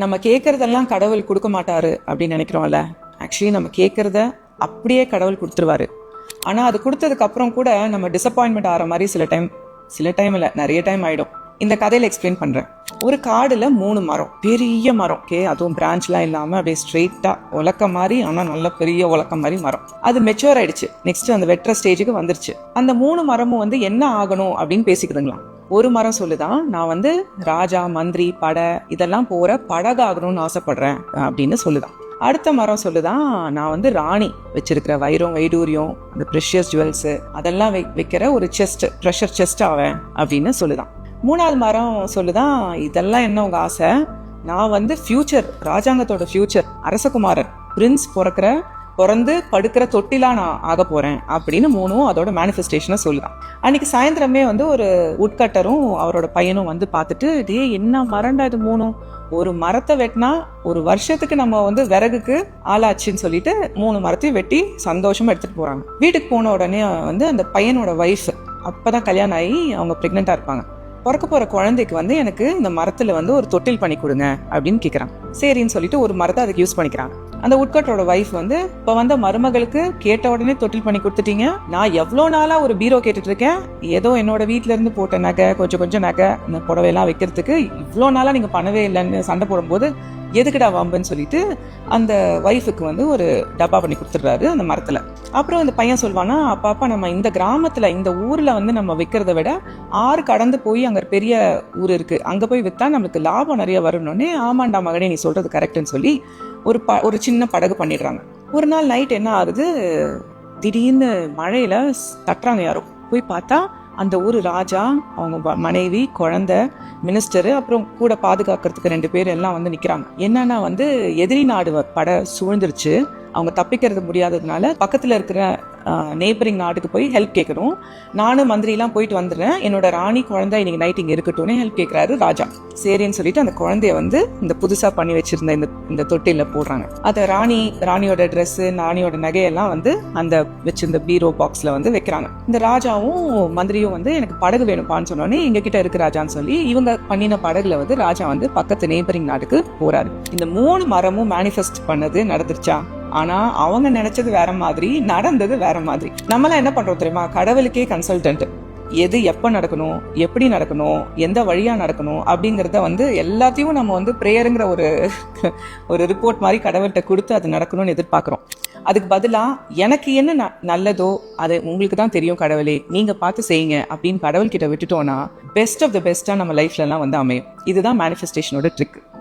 நம்ம கேட்கறதெல்லாம் கடவுள் கொடுக்க மாட்டாரு அப்படின்னு நினைக்கிறோம்ல. ஆக்சுவலி நம்ம கேட்கறத அப்படியே கடவுள் கொடுத்துருவாரு. ஆனால் அது கொடுத்ததுக்கு அப்புறம் கூட நம்ம டிசப்பாயின்மெண்ட் ஆகிற மாதிரி சில டைம் இல்லை, நிறைய டைம் ஆகிடும். இந்த கதையில் எக்ஸ்பிளைன் பண்ணுறேன். ஒரு காடில் 3 மரம், பெரிய மரம், அதுவும் பிரான்ச்லாம் இல்லாமல் அப்படியே ஸ்ட்ரெயிட்டாக உலக்க மாதிரி, ஆனால் நல்ல பெரிய உலக்க மாதிரி மரம். அது மெச்சூர் ஆயிடுச்சு. நெக்ஸ்ட் அந்த வெட்டுற ஸ்டேஜுக்கு வந்துருச்சு. அந்த 3 மரமும் என்ன ஆகணும் அப்படின்னு பேசிக்குதுங்களாம். ஒரு மரம் சொல்லுதான், நான் ராஜா, மந்திரி, படை இதெல்லாம் போற படகாகணும்னு ஆசைப்படுறேன் அப்படின்னு சொல்லுதான். அடுத்த மரம் சொல்லுதான், நான் ராணி வச்சிருக்கிற வைரம், வைடூரியம், அந்த ப்ரெஷியஸ் ஜுவல்ஸ் அதெல்லாம் வைக்கிற ஒரு செஸ்ட், ட்ரெஷர் செஸ்ட் ஆவேன் அப்படின்னு சொல்லுதான். 3வது மரம் சொல்லுதான், இதெல்லாம் என்ன உங்க ஆசை, நான் ஃபியூச்சர், ராஜாங்கத்தோட ஃபியூச்சர், அரசகுமாரர், பிரின்ஸ் பிறந்து படுக்கிற தொட்டிலா நான் ஆக போறேன் அப்படின்னு 3ம் அதோட மேனிஃபெஸ்டேஷனை சொல்லுதான். அன்னைக்கு சாயந்தரமே ஒரு உட்கட்டரும் அவரோட பையனும் பார்த்துட்டு, டே என்ன மரண்டா இது 3ம், ஒரு மரத்தை வெட்டினா ஒரு வருஷத்துக்கு நம்ம விறகுக்கு ஆளாச்சுன்னு சொல்லிட்டு 3 மரத்தையும் வெட்டி சந்தோஷமா எடுத்துட்டு போறாங்க. வீட்டுக்கு போன உடனே அந்த பையனோட ஒய்ஃப், அப்பதான் கல்யாணம் ஆகி அவங்க பிரெக்னெண்டா இருப்பாங்க. பிறக்க போற குழந்தைக்கு எனக்கு இந்த மரத்துல ஒரு தொட்டில் பண்ணி கொடுங்க அப்படின்னு கேக்குறாங்க. சரின்னு சொல்லிட்டு ஒரு மரத்தை அதுக்கு யூஸ் பண்ணிக்கிறாங்க. அந்த உட்கட்டரோட ஒய்ஃப் இப்ப மருமகளுக்கு கேட்ட உடனே தொட்டில் பண்ணி கொடுத்துட்டீங்க, நான் எவ்வளவு நாளா ஒரு பீரோ கேட்டுட்டு இருக்கேன், ஏதோ என்னோட வீட்டுல இருந்து போட்ட நகை, கொஞ்சம் நகை, இந்த புடவையெல்லாம் வைக்கிறதுக்கு இவ்வளவு நாளா நீங்க பண்ணவே இல்லைன்னு சண்டை போடும்போது எதுக்குடா வம்புன்னு சொல்லிட்டு அந்த ஒய்ஃபுக்கு ஒரு டப்பா பண்ணி கொடுத்துடுறாரு அந்த மரத்துல. அப்புறம் அந்த பையன் சொல்வானா, அப்பா நம்ம இந்த கிராமத்துல, இந்த ஊர்ல நம்ம விற்கிறத விட 6 கடந்து போய் அங்க பெரிய ஊர் இருக்கு, அங்க போய் வித்தா நம்மளுக்கு லாபம் நிறைய வரணும்னே. ஆமாண்டா மகனே, நீ சொல்றது கரெக்ட்னு சொல்லி ஒரு சின்ன படகு பண்ணிடுறாங்க. ஒரு நாள் நைட் என்ன ஆகுது, திடீர்னு மழையில தட்டுறாங்க யாரோ. போய் பார்த்தா அந்த ஊர் ராஜா, அவங்க மனைவி, குழந்தை, மினிஸ்டரு, அப்புறம் கூட பாதுகாக்கிறதுக்கு 2 பேர் எல்லாம் நிக்கிறாங்க. என்னன்னா எதிரி நாடு படை சூழ்ந்துருச்சு. அவங்க தப்பிக்கிறது முடியாததுனால பக்கத்துல இருக்கிற நெய்பரிங் நாட்டுக்கு போய் ஹெல்ப் கேட்கணும். நானும் மந்திரிலாம் போயிட்டு வந்துடுறேன், என்னோட ராணி குழந்தை இன்னைக்கு நைட் இங்க இருக்கட்டும்னு ஹெல்ப் கேட்கிறாரு ராஜா. சரின்னு சொல்லிட்டு அந்த குழந்தைய இந்த புதுசா பண்ணி வச்சிருந்த இந்த தொட்டில போடுறாங்க. அத ராணியோட ட்ரெஸ், ராணியோட நகையெல்லாம் அந்த வச்சிருந்த பீரோ பாக்ஸ்ல வைக்கிறாங்க. இந்த ராஜாவும் மந்திரியும் எனக்கு படகு வேணும்பான்னு சொன்னோன்னே, எங்க கிட்ட இருக்கு ராஜான்னு சொல்லி இவங்க பண்ணின படகுல ராஜா பக்கத்து நெய்பரிங் நாட்டுக்கு போறாரு. இந்த 3 மரமும் மேனிஃபெஸ்ட் பண்ணது நடந்துருச்சா? ஆனா அவங்க நினைச்சது வேற மாதிரி, நடந்தது வேற மாதிரி. நம்மளாம் என்ன பண்றோம் தெரியுமா, கடவுளுக்கே கன்சல்டன்ட். எது எப்ப நடக்கணும், எப்படி நடக்கணும், எந்த வழியா நடக்கணும் அப்படிங்கறத எல்லாத்தையும் நம்ம பிரேயருங்கிற ஒரு ரிப்போர்ட் மாதிரி கடவுள்கிட்ட கொடுத்து அது நடக்கணும்னு எதிர்பார்க்கிறோம். அதுக்கு பதிலா எனக்கு என்ன நல்லதோ அது உங்களுக்கு தான் தெரியும் கடவுளே, நீங்க பார்த்து செய்யுங்க அப்படின்னு கடவுள் கிட்ட விட்டுட்டோம்னா பெஸ்ட் ஆஃப் த பெஸ்டா நம்ம லைஃப்ல எல்லாம் அமையும். இதுதான் மேனிஃபெஸ்டேஷனோட ட்ரிக்.